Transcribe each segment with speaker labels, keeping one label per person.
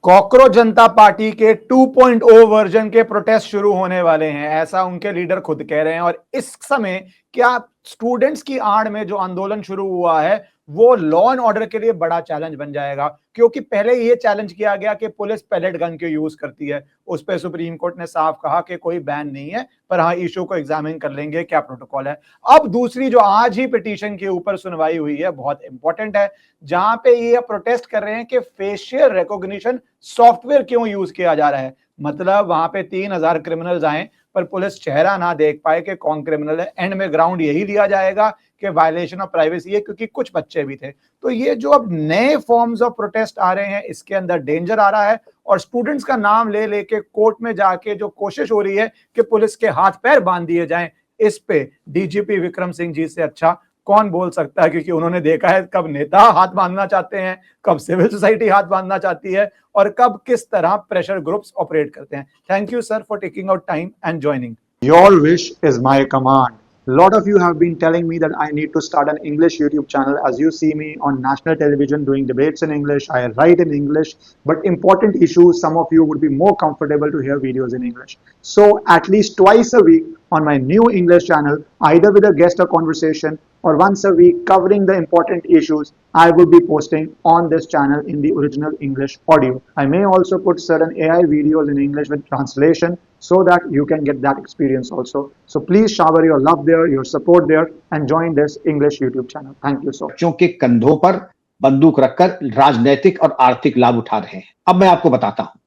Speaker 1: Cockroach जनता party के 2.0 version के protest शुरू होने वाले हैं, ऐसा उनके लीडर खुद कह रहे हैं। और इस समय क्या स्टूडेंट्स की आड़ में जो आंदोलन शुरू हुआ है वो लॉ एंड ऑर्डर के लिए बड़ा चैलेंज बन जाएगा, क्योंकि पहले ये चैलेंज किया गया कि पुलिस पैलेट गन के यूज करती है। उस पर सुप्रीम कोर्ट ने साफ कहा कि कोई बैन नहीं है, पर हाँ इशू को एग्जामिन कर लेंगे क्या प्रोटोकॉल है। अब दूसरी जो आज ही पिटीशन के ऊपर सुनवाई हुई है बहुत इंपॉर्टेंट है, जहां पे ये प्रोटेस्ट कर रहे हैं कि फेशियल रिकॉग्निशन सॉफ्टवेयर क्यों यूज किया जा रहा है। मतलब वहां पे 3,000 क्रिमिनल्स आए पर पुलिस चेहरा ना देख पाए कि कौन क्रिमिनल है। एंड में ग्राउंड यही दिया जाएगा कि वायलेशन ऑफ प्राइवेसी है, क्योंकि कुछ बच्चे भी थे। तो ये जो अब नए फॉर्म्स ऑफ प्रोटेस्ट आ रहे हैं, इसके अंदर डेंजर आ रहा है। और स्टूडेंट्स का नाम ले लेके कोर्ट में जाके जो कोशिश हो रही है कि पुलिस के हाथ पैर बांध दिए जाएं, इस पे डीजीपी विक्रम सिंह जी से अच्छा कौन बोल सकता है, क्योंकि उन्होंने देखा है कब नेता हाथ बांधना चाहते हैं, कब सिविल सोसाइटी हाथ बांधना चाहती है, और कब किस तरह प्रेशर ग्रुप्स ऑपरेट करते हैं। Thank you sir for taking out time and joining.
Speaker 2: Your wish is my command. A lot of you have been telling me that I need to start an English YouTube channel. As you see me on national television doing debates in English, I write in English, but important issues, some of you would be more comfortable to hear videos in English. So at least twice a week on my new English channel, either with a guest or conversation, or once a week covering the important issues, I will be posting on this channel in the original English audio. I may also put certain AI videos in English with translation so that you can get that experience also. So please shower your love there, your support there, and join this English YouTube channel. Thank you so much.
Speaker 3: बच्चों के कंधों पर बंदूक रखकर राजनीतिक और आर्थिक लाभ उठा रहे हैं। अब मैं आपको बताता हूं,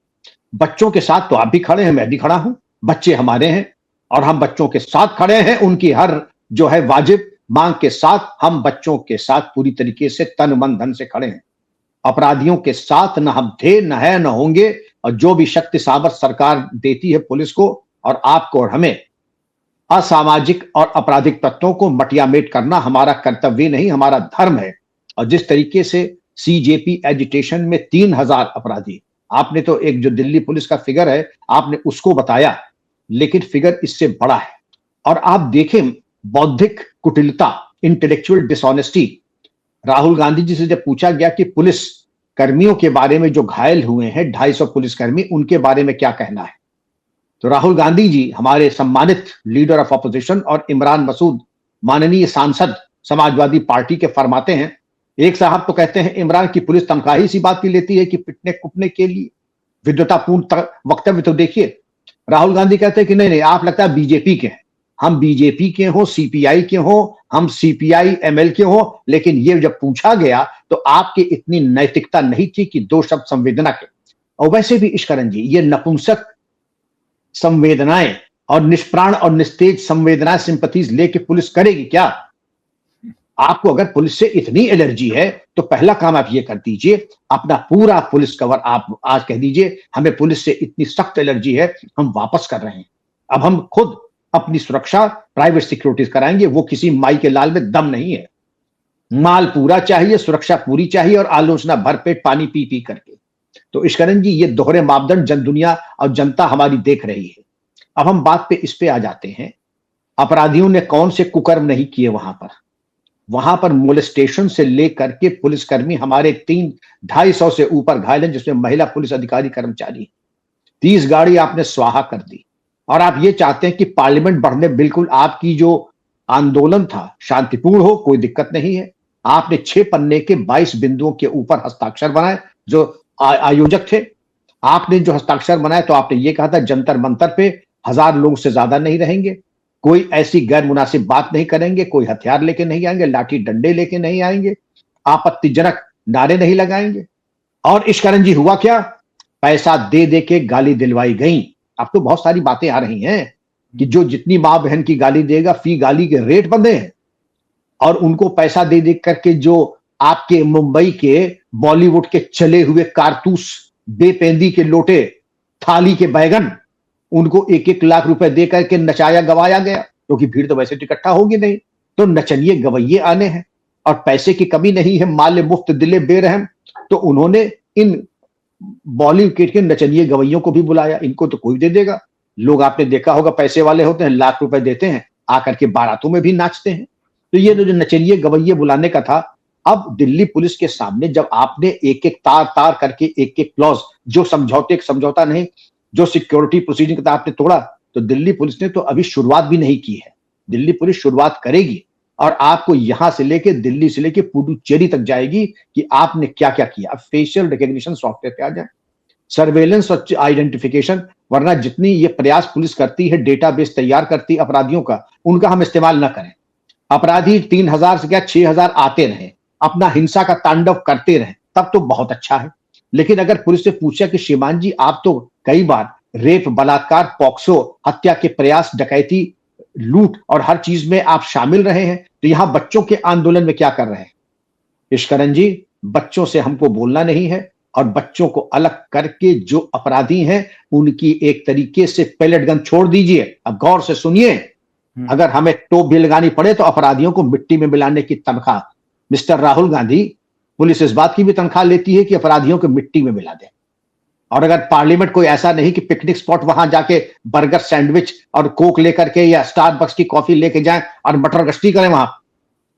Speaker 3: बच्चों के साथ तो आप भी खड़े हैं, मैं भी खड़ा हूं, बच्चे हमारे हैं और हम बच्चों के साथ खड़े हैं। उनकी हर जो है वाजिब मांग के साथ हम बच्चों के साथ पूरी तरीके से तन मन धन से खड़े हैं। अपराधियों के साथ न हम थे, न है, न होंगे। और जो भी शक्ति सामर्थ्य सरकार देती है पुलिस को और आपको और हमें, असामाजिक और आपराधिक तत्वों को मटियामेट करना हमारा कर्तव्य नहीं, हमारा धर्म है। और जिस तरीके से सीजेपी एजिटेशन में 3,000 अपराधी, आपने तो एक जो दिल्ली पुलिस का फिगर है आपने उसको बताया, लेकिन फिगर इससे बड़ा है। और आप देखें बौद्धिक कुटिलता, इंटेलेक्चुअल डिसऑनेस्टी। राहुल गांधी जी से जब पूछा गया कि पुलिस कर्मियों के बारे में जो घायल हुए हैं 250 पुलिसकर्मी, उनके बारे में क्या कहना है, तो राहुल गांधी जी हमारे सम्मानित लीडर ऑफ अपोजिशन और इमरान मसूद माननीय सांसद समाजवादी पार्टी के फरमाते हैं, एक साहब तो कहते हैं इमरान की पुलिस तनख्वाह इसी बात की लेती है कि पिटने कुपने के लिए। विद्वतापूर्ण वक्तव्य तो देखिए। राहुल गांधी कहते हैं कि नहीं नहीं, आप लगता है बीजेपी के हैं। हम बीजेपी के हो, सीपीआई के हो, हम सीपीआई एमएल के हो, लेकिन ये जब पूछा गया तो आपकी इतनी नैतिकता नहीं थी कि 2 शब्द संवेदना के। और वैसे भी इश्करन जी, ये नपुंसक संवेदनाएं और निष्प्राण और निस्तेज संवेदनाएं, सिंपैथीज लेके पुलिस करेगी क्या? आपको अगर पुलिस से इतनी एलर्जी है तो पहला काम आप ये कर दीजिए, अपना पूरा पुलिस कवर आप आज कह दीजिए हमें पुलिस से इतनी सख्त एलर्जी है, हम वापस कर रहे हैं। अब हम खुद अपनी सुरक्षा प्राइवेट सिक्योरिटीज कराएंगे। वो किसी माई के लाल में दम नहीं है। माल पूरा चाहिए, सुरक्षा पूरी चाहिए और आलोचना भरपेट पानी पी पी करके। तो इश्करन जी, ये दोहरे मापदंड जन दुनिया और जनता हमारी देख रही है। अब हम बात पे इस पे आ जाते हैं, अपराधियों ने कौन से कुकर्म नहीं किए वहां पर मोलेस्टेशन से लेकर के पुलिसकर्मी हमारे 250 से ऊपर घायल हैं, जिसमें महिला पुलिस अधिकारी कर्मचारी। 30 गाड़ी आपने स्वाहा कर दी। और आप ये चाहते हैं कि पार्लियामेंट बढ़ने, बिल्कुल आपकी जो आंदोलन था शांतिपूर्ण हो, कोई दिक्कत नहीं है। आपने 6 पन्ने के 22 बिंदुओं के ऊपर हस्ताक्षर बनाए, जो आयोजक थे। आपने जो हस्ताक्षर बनाए तो आपने ये कहा था जंतर मंतर पे 1000 लोग से ज्यादा नहीं रहेंगे, कोई ऐसी गैर मुनासिब बात नहीं करेंगे, कोई हथियार लेके नहीं आएंगे, लाठी डंडे लेके नहीं आएंगे, आपत्तिजनक नारे नहीं लगाएंगे। और इश्करन जी हुआ क्या? पैसा दे दे के गाली दिलवाई गई। अब तो बहुत सारी बातें आ रही हैं कि जो जितनी माँ बहन की गाली देगा फी गाली के रेट बंधे हैं, और उनको पैसा दे दे करके जो आपके मुंबई के बॉलीवुड के चले हुए कारतूस, बेपेंदी के लोटे, थाली के बैगन, उनको 1-1 लाख रुपए दे करके नचाया गवाया गया, क्योंकि भीड़ तो वैसे इकट्ठा होगी नहीं। तो नचनिए गवैये आने हैं और पैसे की कमी नहीं है, माल मुफ्त दिले बेरहम। तो उन्होंने इन बॉलीवुड के नचनिए गवैयों को भी बुलाया। इनको तो कोई दे देगा। लोग आपने देखा होगा पैसे वाले होते हैं, लाख रुपए देते हैं, आकर के बारातों में भी नाचते हैं। तो ये जो नचनिए गवैये बुलाने का था, अब दिल्ली पुलिस के सामने जब आपने एक एक तार तार करके एक एक क्लॉज, जो समझौता नहीं, जो सिक्योरिटी प्रोसीजर का आपने तोड़ा, तो दिल्ली पुलिस ने तो अभी शुरुआत भी नहीं की है। दिल्ली पुलिस शुरुआत करेगी और आपको यहां से लेके दिल्ली से लेके पुडुचेरी तक जाएगी कि आपने क्या क्या किया। अब फेशियल रिकॉग्निशन सॉफ्टवेयर पे आ जाए, सर्वेलेंस और आइडेंटिफिकेशन, वरना जितनी ये प्रयास पुलिस करती है डेटाबेस तैयार करती है अपराधियों का, उनका हम इस्तेमाल न करें। अपराधी 3000 से क्या 6000 आते रहे, अपना हिंसा का तांडव करते रहे, तब तो बहुत अच्छा है। लेकिन अगर पुलिस से पूछा कि श्रीमान जी आप तो कई बार रेप, बलात्कार, पॉक्सो, हत्या के प्रयास, डकैती, लूट और हर चीज में आप शामिल रहे हैं, तो यहां बच्चों के आंदोलन में क्या कर रहे हैं? इश्करन जी, बच्चों से हमको बोलना नहीं है और बच्चों को अलग करके जो अपराधी हैं उनकी एक तरीके से पैलेट गन छोड़ दीजिए। अब गौर से सुनिए, अगर हमें टोप भी लगानी पड़े तो अपराधियों को मिट्टी में मिलाने की तनख्वाह, मिस्टर राहुल गांधी, पुलिस इस बात की भी तनख्वाह लेती है कि अपराधियों को मिट्टी में मिला दे। और अगर पार्लियामेंट कोई ऐसा नहीं कि पिकनिक स्पॉट वहां जाके बर्गर, सैंडविच और कोक लेकर के या स्टारबक्स की कॉफी लेके जाएं और मटर गश्ती करें, वहां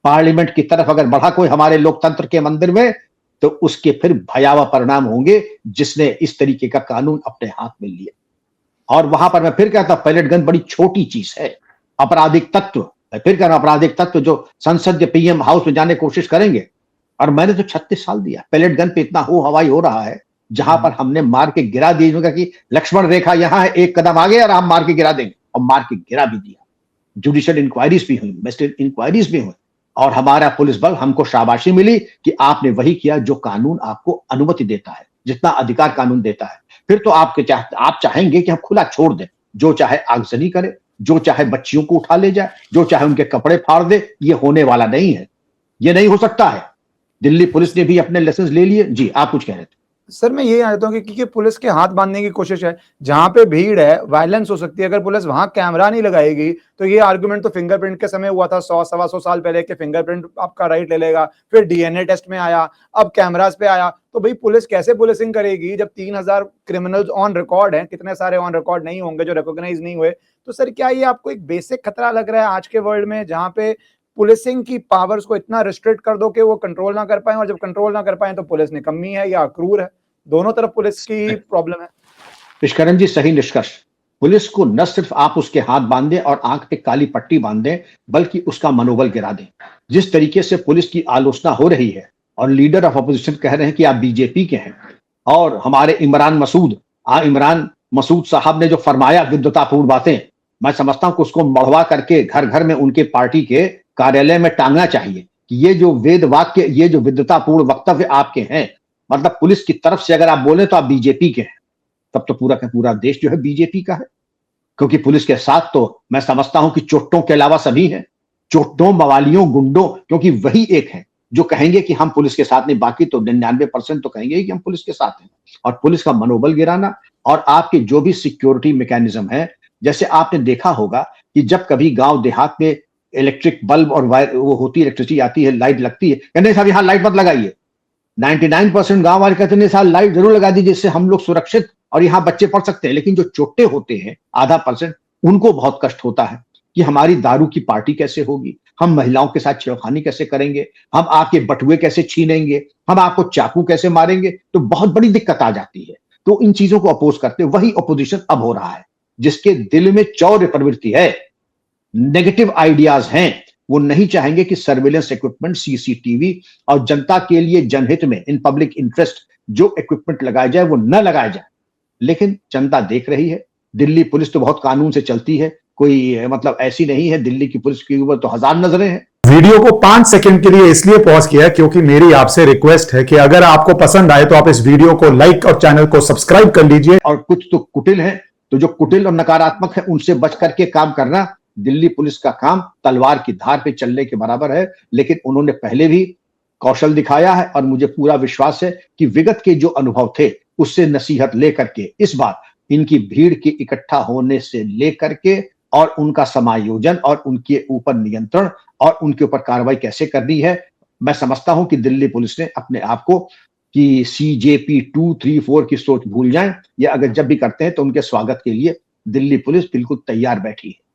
Speaker 3: पार्लियामेंट की तरफ अगर बढ़ा कोई हमारे लोकतंत्र के मंदिर में, तो उसके फिर भयावह परिणाम होंगे जिसने इस तरीके का कानून अपने हाथ में लिया। और वहां पर मैं फिर कहता हूं, पैलेट गन बड़ी छोटी चीज है। आपराधिक तत्व, मैं फिर कह रहा हूं, आपराधिक तत्व जो संसद या पीएम हाउस में जाने की कोशिश करेंगे, और मैंने तो 36 साल दिया, पैलेट गन पे इतना हो हवाई हो रहा है, जहां पर हमने मार के गिरा दिया कि लक्ष्मण रेखा यहां है, एक कदम आगे और हम मार के गिरा देंगे, और मार के गिरा भी दिया। जुडिशियल इंक्वायरीज भी हुई, मजिस्ट्रेट इंक्वायरीज भी हुई, और हमारा पुलिस बल, हमको शाबाशी मिली कि आपने वही किया जो कानून आपको अनुमति देता है, जितना अधिकार कानून देता है। फिर तो आप चाहेंगे कि हम खुला छोड़ दें, जो चाहे आगजनी करे, जो चाहे बच्चियों को उठा ले जाए, जो चाहे उनके कपड़े फाड़ दे। ये होने वाला नहीं है, ये नहीं हो सकता है। दिल्ली पुलिस ने भी अपने लेसन ले लिए। जी, आप कुछ कह रहे थे।
Speaker 1: सर मैं ये कहता हूँ कि पुलिस के हाथ बांधने की कोशिश है, जहां पे भीड़ है वायलेंस हो सकती है। अगर पुलिस वहां कैमरा नहीं लगाएगी तो ये आर्गुमेंट तो फिंगरप्रिंट के समय हुआ था 100-125 साल पहले कि फिंगरप्रिंट आपका राइट ले लेगा, फिर डीएनए टेस्ट में आया, अब कैमरास पे आया। तो भाई पुलिस कैसे पुलिसिंग करेगी जब 3000 क्रिमिनल्स ऑन रिकॉर्ड हैं? कितने सारे ऑन रिकॉर्ड नहीं होंगे जो रिकॉग्नाइज नहीं हुए? तो सर क्या ये आपको एक बेसिक खतरा लग रहा है आज के वर्ल्ड में, जहां पे पुलिसिंग की पावर्स को इतना रिस्ट्रिक्ट कर दो कि वो कंट्रोल ना कर पाए, और जब कंट्रोल ना कर पाए तो पुलिस निकम्मी है या क्रूर है? दोनों तरफ पुलिस की प्रॉब्लम है।
Speaker 3: इश्करन जी, सही निष्कर्ष। पुलिस को न सिर्फ आप उसके हाथ बांधे और आंख पे काली पट्टी बांधे, बल्कि उसका मनोबल गिरा दें। जिस तरीके से पुलिस की आलोचना हो रही है और लीडर ऑफ अपोजिशन कह रहे हैं कि आप बीजेपी के हैं, और हमारे इमरान मसूद साहब ने जो फरमाया विद्वतापूर्ण बातें, मैं समझता हूं कि उसको मढ़वा करके घर घर में उनके पार्टी के कार्यालय में टांगना चाहिए कि ये जो वेद वाक्य, ये जो विद्वतापूर्ण वक्तव्य आपके हैं, मतलब पुलिस की तरफ से अगर आप बोले तो आप बीजेपी के हैं, तब तो पूरा का पूरा देश जो है बीजेपी का है। क्योंकि पुलिस के साथ तो मैं समझता हूं कि चोट्टों के अलावा सभी हैं, चोट्टों, मवालियों, गुंडों, क्योंकि वही एक है जो कहेंगे कि हम पुलिस के साथ नहीं, बाकी तो 99% तो कहेंगे कि हम पुलिस के साथ हैं। और पुलिस का मनोबल गिराना और आपके जो भी सिक्योरिटी मैकेनिज्म है, जैसे आपने देखा होगा कि जब कभी गांव देहात में इलेक्ट्रिक बल्ब और वायर वो होती, इलेक्ट्रिसिटी आती है, लाइट लगती है, कहते साहब यहाँ लाइट मत लगाइए। 99% गांव वाले कहते हैं साहब लाइट जरूर लगा दीजिए, जिससे हम लोग सुरक्षित और यहाँ बच्चे पढ़ सकते हैं। लेकिन जो चोट्टे होते हैं, आधा %, उनको बहुत कष्ट होता है कि हमारी दारू की पार्टी कैसे होगी, हम महिलाओं के साथ छेड़खानी कैसे करेंगे, हम आपके बटुए कैसे छीनेंगे, हम आपको चाकू कैसे मारेंगे। तो बहुत बड़ी दिक्कत आ जाती है। तो इन चीजों को अपोज करते वही अपोजिशन अब हो रहा है, जिसके दिल में चौर्य प्रवृत्ति है, नेगेटिव आइडियाज हैं। वो नहीं चाहेंगे कि सर्वेलेंस इक्विपमेंट, सीसीटीवी और जनता के लिए जनहित में, इन पब्लिक इंटरेस्ट जो इक्विपमेंट लगाया जाए वो न लगाया जाए। लेकिन जनता देख रही है। दिल्ली पुलिस तो बहुत कानून से चलती है, कोई मतलब ऐसी नहीं है। दिल्ली की पुलिस के ऊपर तो 1000 नजरें हैं।
Speaker 4: वीडियो को 5 सेकंड के लिए इसलिए पॉज किया क्योंकि मेरी आपसे रिक्वेस्ट है कि अगर आपको पसंद आए तो आप इस वीडियो को लाइक और चैनल को सब्सक्राइब कर लीजिए।
Speaker 3: और कुछ तो कुटिल है, तो जो कुटिल और नकारात्मक है उनसे बच करके काम करना दिल्ली पुलिस का काम तलवार की धार पे चलने के बराबर है। लेकिन उन्होंने पहले भी कौशल दिखाया है और मुझे पूरा विश्वास है कि विगत के जो अनुभव थे उससे नसीहत लेकर के इस बार इनकी भीड़ के इकट्ठा होने से लेकर के और उनका समायोजन और उनके ऊपर नियंत्रण और उनके ऊपर कार्रवाई कैसे करनी है, मैं समझता हूं कि दिल्ली पुलिस ने अपने आप को कि CJP 2, 3, 4 की सोच भूल जाएं, या अगर जब भी करते हैं तो उनके स्वागत के लिए दिल्ली पुलिस बिल्कुल तैयार बैठी है।